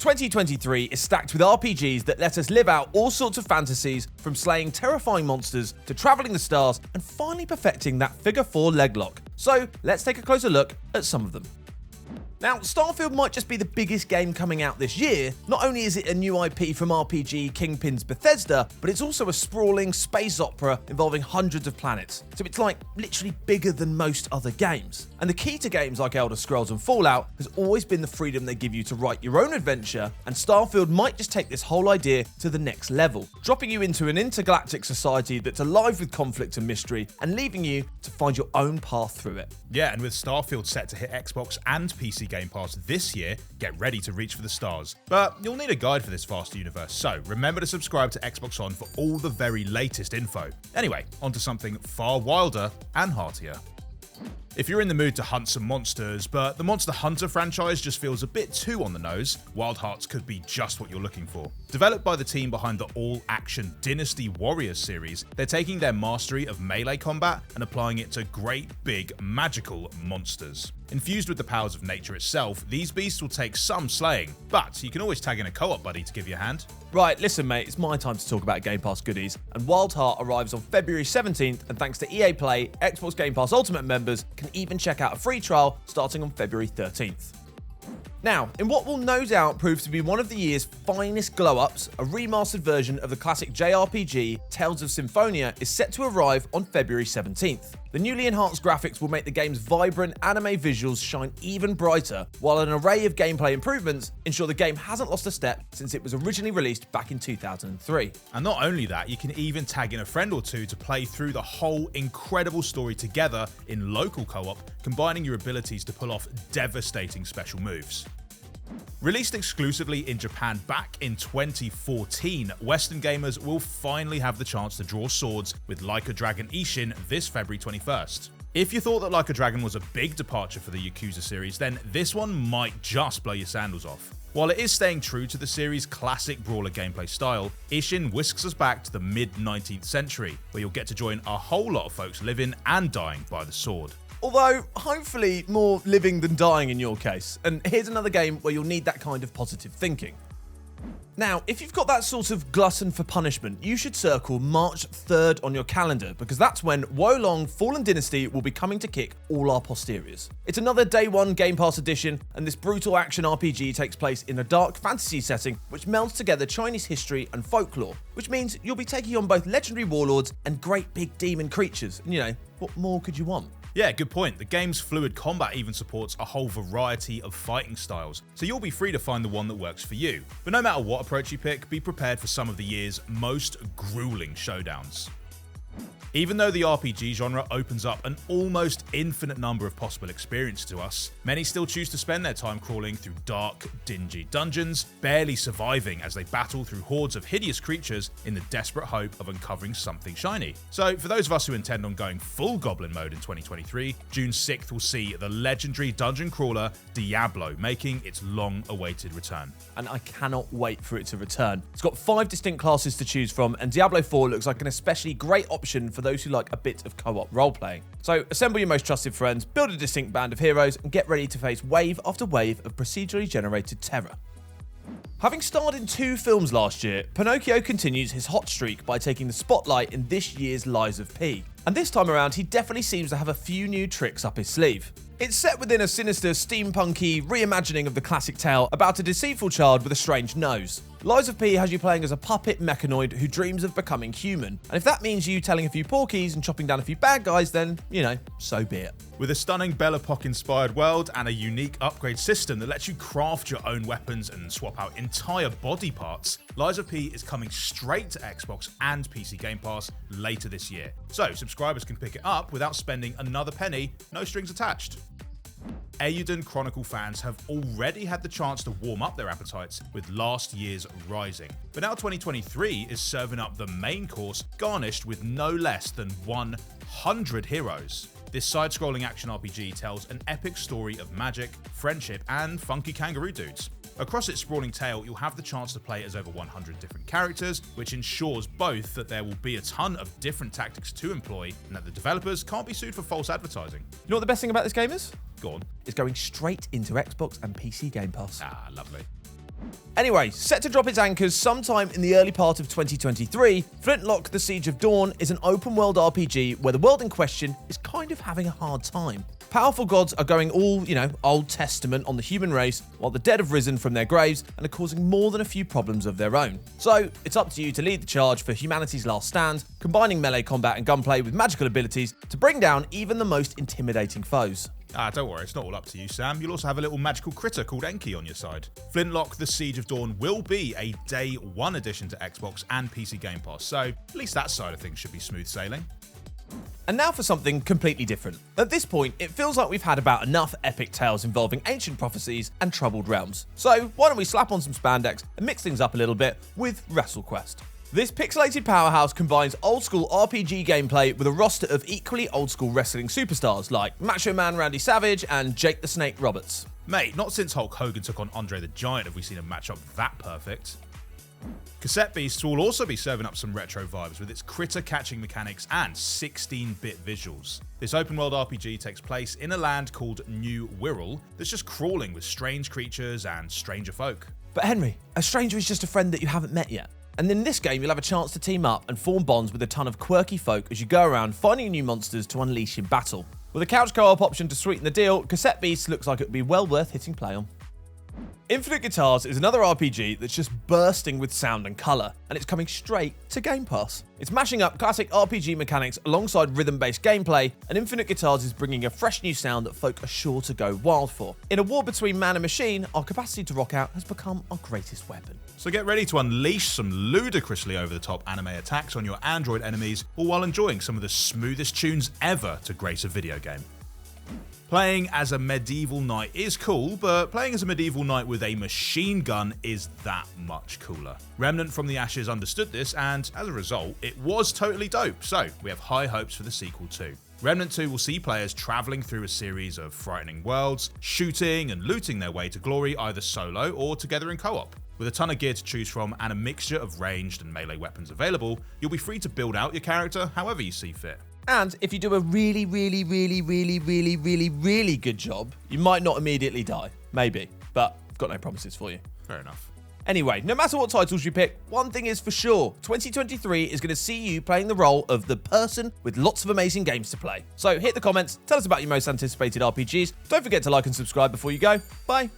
2023 is stacked with RPGs that let us live out all sorts of fantasies, from slaying terrifying monsters to travelling the stars and finally perfecting that figure 4 leg lock. So let's take a closer look at some of them. Now, Starfield might just be the biggest game coming out this year. Not only is it a new IP from RPG kingpins Bethesda, but it's also a sprawling space opera involving hundreds of planets. So it's like literally bigger than most other games. And the key to games like Elder Scrolls and Fallout has always been the freedom they give you to write your own adventure, and Starfield might just take this whole idea to the next level, dropping you into an intergalactic society that's alive with conflict and mystery, and leaving you to find your own path through it. Yeah, and with Starfield set to hit Xbox and PC Game Pass this year, get ready to reach for the stars. But you'll need a guide for this vast universe, so remember to subscribe to Xbox On for all the very latest info. Anyway, onto something far wilder and heartier. If you're in the mood to hunt some monsters, but the Monster Hunter franchise just feels a bit too on the nose, Wild Hearts could be just what you're looking for. Developed by the team behind the all-action Dynasty Warriors series, they're taking their mastery of melee combat and applying it to great, big, magical monsters. Infused with the powers of nature itself, these beasts will take some slaying, but you can always tag in a co-op buddy to give you a hand. Right, listen mate, it's my time to talk about Game Pass goodies, and Wild Heart arrives on February 17th, and thanks to EA Play, Xbox Game Pass Ultimate members can even check out a free trial starting on February 13th. Now, in what will no doubt prove to be one of the year's finest glow-ups, a remastered version of the classic JRPG Tales of Symphonia is set to arrive on February 17th. The newly enhanced graphics will make the game's vibrant anime visuals shine even brighter, while an array of gameplay improvements ensure the game hasn't lost a step since it was originally released back in 2003. And not only that, you can even tag in a friend or two to play through the whole incredible story together in local co-op, combining your abilities to pull off devastating special moves. Released exclusively in Japan back in 2014, Western gamers will finally have the chance to draw swords with Like a Dragon Ishin this February 21st. If you thought that Like a Dragon was a big departure for the Yakuza series, then this one might just blow your sandals off. While it is staying true to the series' classic brawler gameplay style, Ishin whisks us back to the mid-19th century, where you'll get to join a whole lot of folks living and dying by the sword. Although, hopefully more living than dying in your case. And here's another game where you'll need that kind of positive thinking. Now, if you've got that sort of glutton for punishment, you should circle March 3rd on your calendar, because that's when Wolong Fallen Dynasty will be coming to kick all our posteriors. It's another Day 1 Game Pass edition, and this brutal action RPG takes place in a dark fantasy setting which melds together Chinese history and folklore, which means you'll be taking on both legendary warlords and great big demon creatures. And what more could you want? Yeah, good point. The game's fluid combat even supports a whole variety of fighting styles, so you'll be free to find the one that works for you. But no matter what approach you pick, be prepared for some of the year's most grueling showdowns. Even though the RPG genre opens up an almost infinite number of possible experiences to us, many still choose to spend their time crawling through dark, dingy dungeons, barely surviving as they battle through hordes of hideous creatures in the desperate hope of uncovering something shiny. So for those of us who intend on going full goblin mode in 2023, June 6th will see the legendary dungeon crawler Diablo making its long-awaited return. And I cannot wait for it to return. It's got 5 distinct classes to choose from, and Diablo 4 looks like an especially great option for those who like a bit of co-op role-playing. So assemble your most trusted friends, build a distinct band of heroes, and get ready to face wave after wave of procedurally generated terror. Having starred in 2 films last year, Pinocchio continues his hot streak by taking the spotlight in this year's Lies of P. And this time around, he definitely seems to have a few new tricks up his sleeve. It's set within a sinister, steampunky reimagining of the classic tale about a deceitful child with a strange nose. Lies of P has you playing as a puppet mechanoid who dreams of becoming human. And if that means you telling a few porkies and chopping down a few bad guys, then, so be it. With a stunning Belle Epoque-inspired world and a unique upgrade system that lets you craft your own weapons and swap out entire body parts, Lies of P is coming straight to Xbox and PC Game Pass later this year. So subscribers can pick it up without spending another penny, no strings attached. Eiyuden Chronicle fans have already had the chance to warm up their appetites with last year's Rising. But now 2023 is serving up the main course garnished with no less than 100 heroes. This side-scrolling action RPG tells an epic story of magic, friendship, and funky kangaroo dudes. Across its sprawling tale, you'll have the chance to play as over 100 different characters, which ensures both that there will be a ton of different tactics to employ and that the developers can't be sued for false advertising. You know what the best thing about this game is? Go on. It's going straight into Xbox and PC Game Pass. Ah, lovely. Anyway, set to drop its anchors sometime in the early part of 2023, Flintlock: The Siege of Dawn is an open-world RPG where the world in question is kind of having a hard time. Powerful gods are going all, Old Testament on the human race, while the dead have risen from their graves and are causing more than a few problems of their own. So, it's up to you to lead the charge for humanity's last stand, combining melee combat and gunplay with magical abilities to bring down even the most intimidating foes. Don't worry, it's not all up to you, Sam. You'll also have a little magical critter called Enki on your side. Flintlock: The Siege of Dawn will be a Day 1 addition to Xbox and PC Game Pass, so at least that side of things should be smooth sailing. And now for something completely different. At this point, it feels like we've had about enough epic tales involving ancient prophecies and troubled realms. So why don't we slap on some spandex and mix things up a little bit with WrestleQuest. This pixelated powerhouse combines old-school RPG gameplay with a roster of equally old-school wrestling superstars like Macho Man Randy Savage and Jake the Snake Roberts. Mate, not since Hulk Hogan took on Andre the Giant have we seen a matchup that perfect. Cassette Beasts will also be serving up some retro vibes with its critter-catching mechanics and 16-bit visuals. This open-world RPG takes place in a land called New Wirral that's just crawling with strange creatures and stranger folk. But Henry, a stranger is just a friend that you haven't met yet. And in this game, you'll have a chance to team up and form bonds with a ton of quirky folk as you go around finding new monsters to unleash in battle. With a couch co-op option to sweeten the deal, Cassette Beasts looks like it would be well worth hitting play on. Infinite Guitars is another RPG that's just bursting with sound and colour, and it's coming straight to Game Pass. It's mashing up classic RPG mechanics alongside rhythm-based gameplay, and Infinite Guitars is bringing a fresh new sound that folk are sure to go wild for. In a war between man and machine, our capacity to rock out has become our greatest weapon. So get ready to unleash some ludicrously over-the-top anime attacks on your Android enemies, all while enjoying some of the smoothest tunes ever to grace a video game. Playing as a medieval knight is cool, but playing as a medieval knight with a machine gun is that much cooler. Remnant from the Ashes understood this, and as a result, it was totally dope, so we have high hopes for the sequel too. Remnant 2 will see players travelling through a series of frightening worlds, shooting and looting their way to glory either solo or together in co-op. With a ton of gear to choose from and a mixture of ranged and melee weapons available, you'll be free to build out your character however you see fit. And if you do a really good job, you might not immediately die. Maybe. But I've got no promises for you. Fair enough. Anyway, no matter what titles you pick, one thing is for sure, 2023 is going to see you playing the role of the person with lots of amazing games to play. So hit the comments, tell us about your most anticipated RPGs. Don't forget to like and subscribe before you go. Bye.